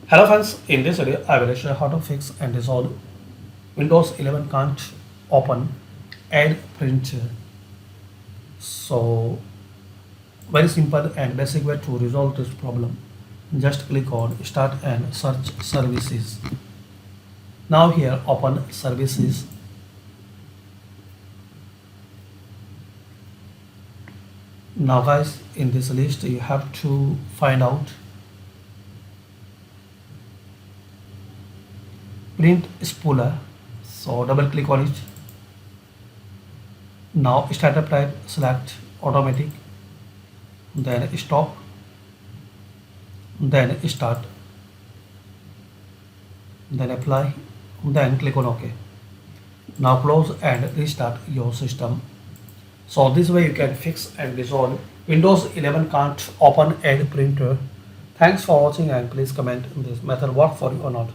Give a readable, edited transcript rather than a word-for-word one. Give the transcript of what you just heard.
Hello friends, in this video I will show you how to fix and resolve Windows 11 can't open Add Printer. So very simple and basic way to resolve this problem. Just click on start and search services. Now here open services. Now guys, in this list you have to find out print spooler. So double click on it. Now startup type select automatic, then stop, then start, then apply, then click on OK. Now close and restart your system. So this way you can fix and resolve Windows 11 can't open Edge printer. Thanks for watching and please comment this method work for you or not.